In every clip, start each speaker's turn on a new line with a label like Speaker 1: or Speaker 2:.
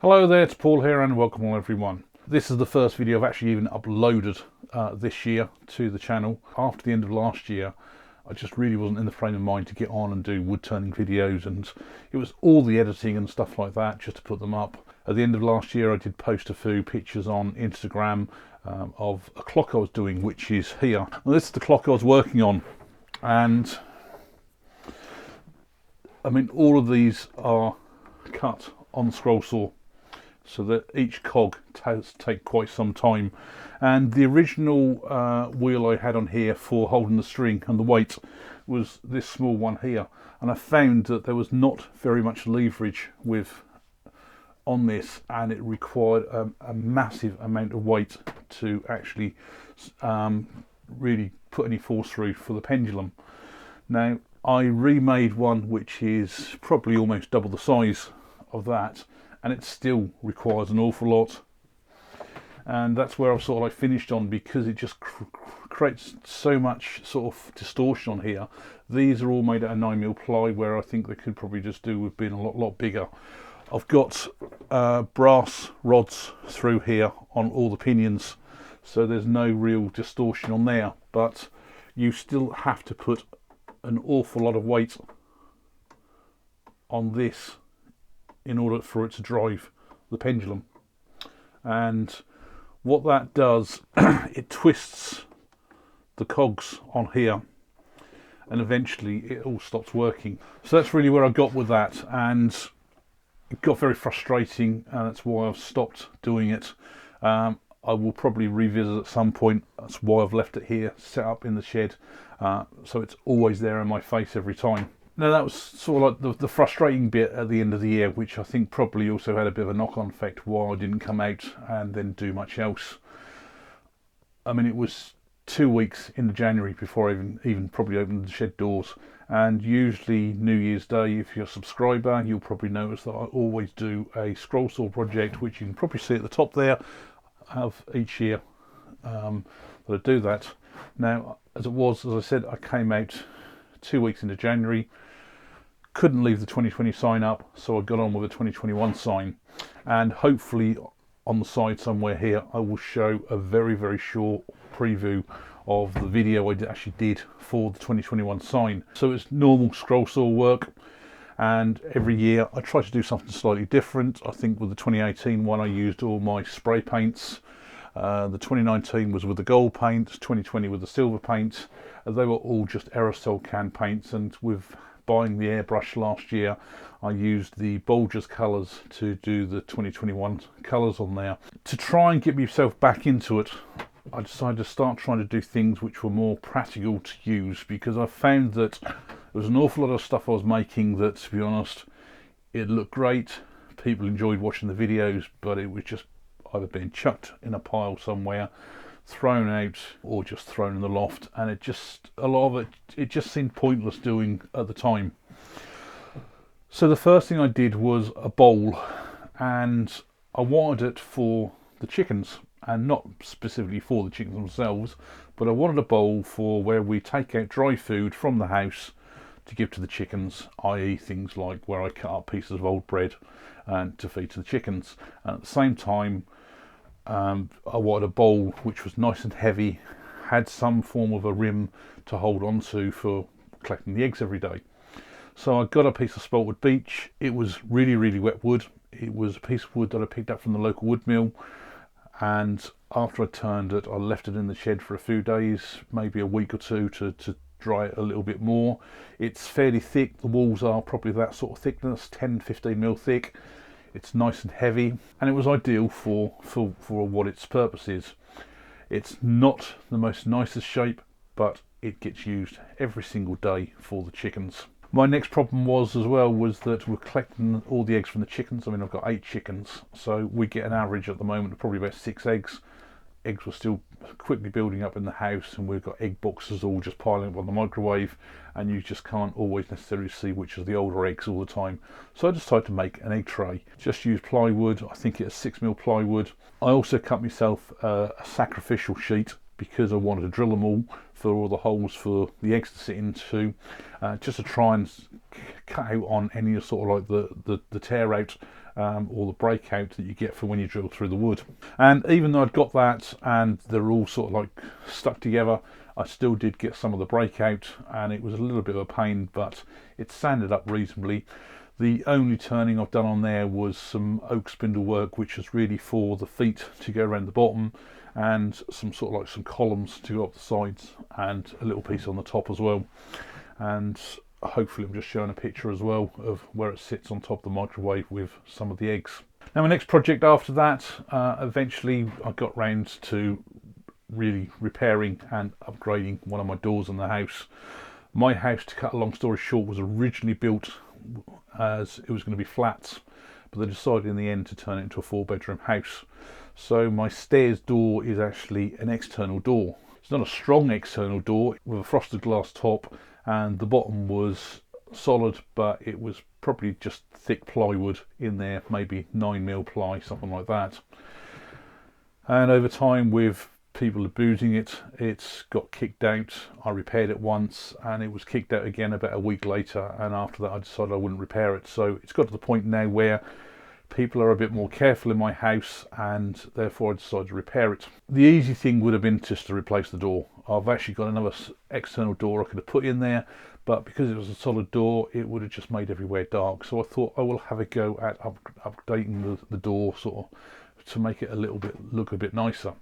Speaker 1: Hello there, it's Paul here and welcome all everyone. This is the first video I've actually even uploaded this year to the channel. After the end of last year, I just really wasn't in the frame of mind to get on and do wood turning videos, and it was all the editing and stuff like that just to put them up. At the end of last year I did post a few pictures on Instagram of a clock I was doing, which is here. Well, this is the clock I was working on, and I mean all of these are cut on the scroll saw, so that each cog does take quite some time. And the original wheel I had on here for holding the string and the weight was this small one here, and I found that there was not very much leverage on this, and it required a massive amount of weight to actually really put any force through for the pendulum. Now I remade one which is probably almost double the size of that, and it still requires an awful lot, and that's where I've sort of like finished on, because it just creates so much sort of distortion on here. These are all made out of 9mm ply, where I think they could probably just do with being a lot bigger. I've got brass rods through here on all the pinions, so there's no real distortion on there, but you still have to put an awful lot of weight on this in order for it to drive the pendulum. And what that does, it twists the cogs on here, and eventually it all stops working. So that's really where I got with that, and it got very frustrating, and that's why I've stopped doing it. I will probably revisit at some point. That's why I've left it here set up in the shed, so it's always there in my face every time. Now that was sort of like the frustrating bit at the end of the year, which I think probably also had a bit of a knock-on effect why I didn't come out and then do much else. I mean, it was 2 weeks into January before I even probably opened the shed doors, and usually New Year's Day, if you're a subscriber, you'll probably notice that I always do a scroll saw project, which you can probably see at the top there of each year that I do that. Now, as I said, I came out 2 weeks into January, couldn't leave the 2020 sign up, so I got on with the 2021 sign, and hopefully on the side somewhere here I will show a very short preview of the video I actually did for the 2021 sign. So it's normal scroll saw work, and every year I try to do something slightly different. I think with the 2018 one I used all my spray paints, the 2019 was with the gold paint, 2020 with the silver paint. They were all just aerosol can paints, and with buying the airbrush last year I used the Bulger's colours to do the 2021 colours on there. To try and get myself back into it, I decided to start trying to do things which were more practical to use, because I found that there was an awful lot of stuff I was making that, to be honest, it looked great, people enjoyed watching the videos, but it was just either being chucked in a pile somewhere, thrown out, or just thrown in the loft, and a lot of it just seemed pointless doing at the time. So the first thing I did was a bowl, and I wanted it for the chickens, and not specifically for the chickens themselves, but I wanted a bowl for where we take out dry food from the house to give to the chickens, i.e. things like where I cut up pieces of old bread and to feed to the chickens. And at the same time, I wanted a bowl which was nice and heavy, had some form of a rim to hold on to for collecting the eggs every day. So I got a piece of spaltwood beech. It was really wet wood. It was a piece of wood that I picked up from the local wood mill, and after I turned it I left it in the shed for a few days, maybe a week or two, to dry it a little bit more. It's fairly thick, the walls are probably that sort of thickness, 10-15mm thick. It's nice and heavy, and it was ideal for what its purpose is. It's not the most nicest shape, but it gets used every single day for the chickens. My next problem was that we're collecting all the eggs from the chickens. I mean, I've got 8 chickens, so we get an average at the moment of probably about 6 eggs. Eggs were still quickly building up in the house, and we've got egg boxes all just piling up on the microwave, and you just can't always necessarily see which is the older eggs all the time. So I decided to make an egg tray. Just use plywood. I think it's 6mm plywood. I also cut myself a sacrificial sheet, because I wanted to drill them all for all the holes for the eggs to sit into, just to try and cut out on any sort of like the tear out or the breakout that you get for when you drill through the wood. And even though I'd got that and they're all sort of like stuck together, I still did get some of the breakout, and it was a little bit of a pain, but it sanded up reasonably. The only turning I've done on there was some oak spindle work, which is really for the feet to go around the bottom, and some sort of like some columns to go up the sides, and a little piece on the top as well. And hopefully I'm just showing a picture as well of where it sits on top of the microwave with some of the eggs. Now my next project after that, eventually I got round to really repairing and upgrading one of my doors in the house. My house, to cut a long story short, was originally built as it was going to be flats, but they decided in the end to turn it into a 4-bedroom house. So my stairs door is actually an external door. It's not a strong external door with a frosted glass top, and the bottom was solid, but it was probably just thick plywood in there, maybe 9mm ply, something like that. And over time, with people abusing it, it's got kicked out. I repaired it once and it was kicked out again about a week later, and after that I decided I wouldn't repair it. So it's got to the point now where people are a bit more careful in my house, and therefore I decided to repair it. The easy thing would have been just to replace the door. I've actually got another external door I could have put in there, but because it was a solid door, it would have just made everywhere dark. So I thought I will have a go at updating the door, sort of to make it look a bit nicer.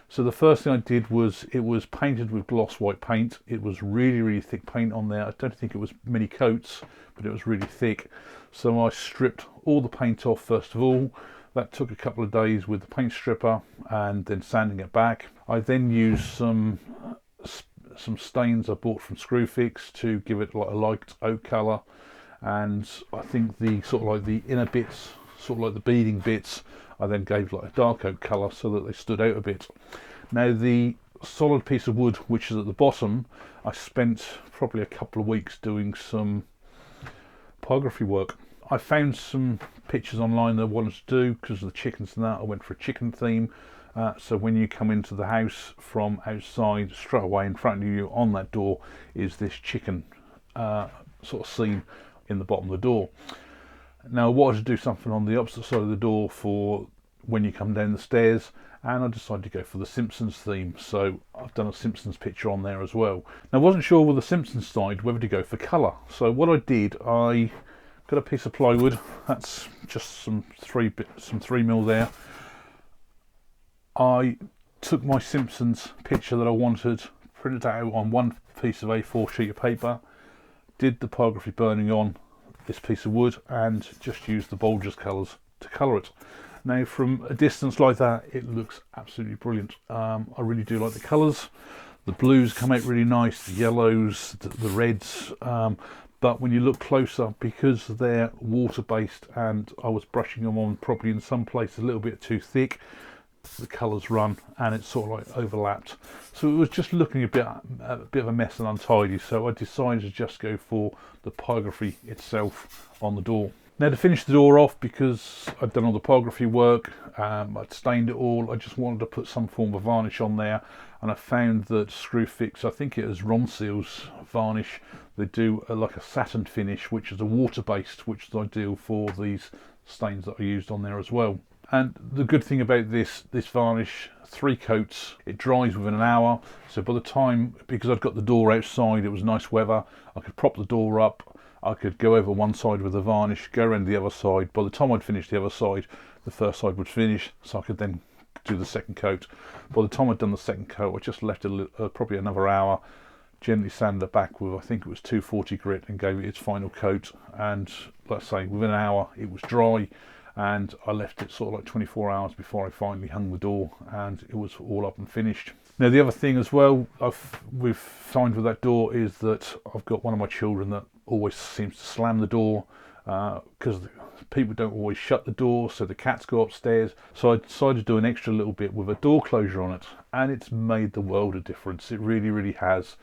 Speaker 1: So the first thing I did was, it was painted with gloss white paint. It was really thick paint on there. I don't think it was many coats, but it was really thick. So I stripped all the paint off first of all. That took a couple of days with the paint stripper and then sanding it back. I then used some stains I bought from Screwfix to give it like a light oak colour, and I think the sort of like the inner bits, sort of like the beading bits, I then gave like a dark oak colour so that they stood out a bit. Now the solid piece of wood, which is at the bottom, I spent probably a couple of weeks doing some topography work. I found some pictures online that I wanted to do because of the chickens and that. I went for a chicken theme. So when you come into the house from outside, straight away in front of you on that door is this chicken sort of scene in the bottom of the door. Now I wanted to do something on the opposite side of the door for when you come down the stairs, and I decided to go for the Simpsons theme. So I've done a Simpsons picture on there as well. Now I wasn't sure with the Simpsons side whether to go for colour. So what I did, I got a piece of plywood. That's just some 3mm there. I took my Simpsons picture that I wanted, printed it out on one piece of A4 sheet of paper, did the topography burning on this piece of wood, and just used the Bulger's colours to colour it. Now from a distance like that, it looks absolutely brilliant. I really do like the colours. The blues come out really nice, the yellows, the reds, but when you look closer, because they're water based and I was brushing them on probably in some places a little bit too thick, the colours run and it's sort of like overlapped. So it was just looking a bit of a mess and untidy, so I decided to just go for the topography itself on the door. Now to finish the door off, because I'd done all the topography work, I'd stained it all, I just wanted to put some form of varnish on there, and I found that Screwfix, I think it is Ronseal's varnish, they do like a satin finish, which is a water based, which is ideal for these stains that I used on there as well. And the good thing about this varnish, 3 coats, it dries within an hour. So by the time, because I'd got the door outside, it was nice weather, I could prop the door up, I could go over one side with the varnish, go around the other side. By the time I'd finished the other side, the first side would finish, so I could then do the second coat. By the time I'd done the second coat, I just left it probably another hour, gently sanded it back with, I think it was 240 grit, and gave it its final coat. And let's say within an hour it was dry, and I left it sort of like 24 hours before I finally hung the door, and it was all up and finished. Now the other thing as well we've found with that door is that I've got one of my children that always seems to slam the door, because people don't always shut the door, so the cats go upstairs. So I decided to do an extra little bit with a door closure on it, and it's made the world of difference. It really has.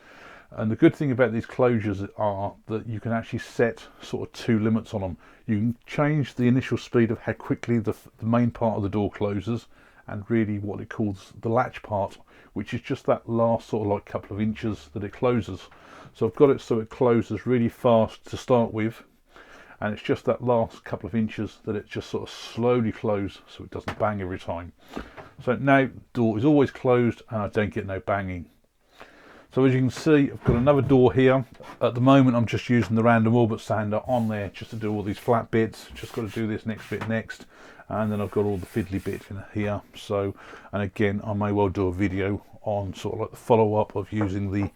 Speaker 1: And the good thing about these closures are that you can actually set sort of 2 limits on them. You can change the initial speed of how quickly the main part of the door closes, and really what it calls the latch part, which is just that last sort of like couple of inches that it closes. So I've got it so it closes really fast to start with, and it's just that last couple of inches that it just sort of slowly closes so it doesn't bang every time. So now the door is always closed and I don't get no banging. So as you can see, I've got another door here. At the moment I'm just using the random orbit sander on there just to do all these flat bits. Just got to do this next bit next, and then I've got all the fiddly bits in here. So, and again, I may well do a video on sort of like the follow-up of using the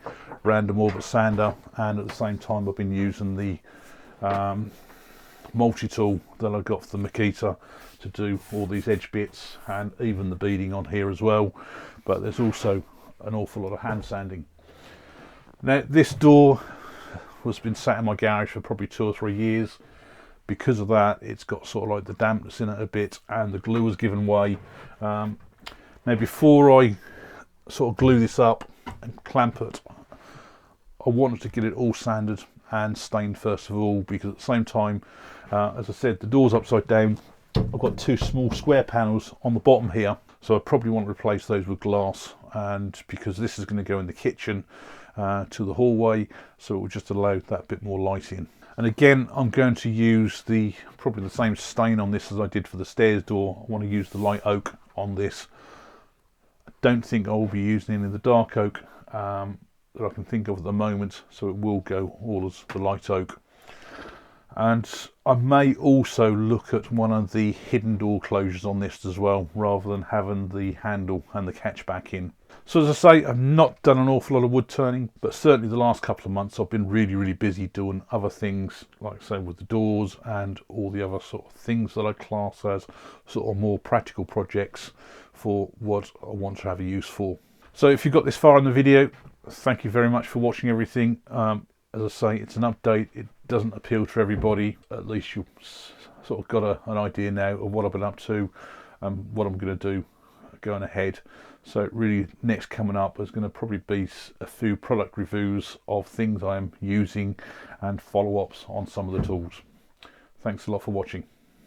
Speaker 1: random orbit sander, and at the same time I've been using the multi-tool that I got for the Makita to do all these edge bits and even the beading on here as well. But there's also an awful lot of hand sanding. Now this door has been sat in my garage for probably 2 or 3 years. Because of that, it's got sort of like the dampness in it a bit, and the glue has given way. Now before I sort of glue this up and clamp it, I wanted to get it all sanded and stained first of all, because at the same time, as I said, the door's upside down. I've got 2 small square panels on the bottom here, so I probably want to replace those with glass, and because this is going to go in the kitchen to the hallway, so it will just allow that bit more light in. And again, I'm going to use probably the same stain on this as I did for the stairs door. I want to use the light oak on this. I don't think I will be using any of the dark oak that I can think of at the moment, so it will go all as the light oak. And I may also look at one of the hidden door closures on this as well, rather than having the handle and the catch back in. So as I say, I've not done an awful lot of wood turning, but certainly the last couple of months I've been really busy doing other things, like say with the doors and all the other sort of things that I class as sort of more practical projects for what I want to have a use for. So if you got this far in the video, thank you very much for watching everything. As I say, it's an update. It doesn't appeal to everybody. At least you've sort of got an idea now of what I've been up to and what I'm going to do going ahead. So really, next coming up is going to probably be a few product reviews of things I'm using and follow-ups on some of the tools. Thanks a lot for watching.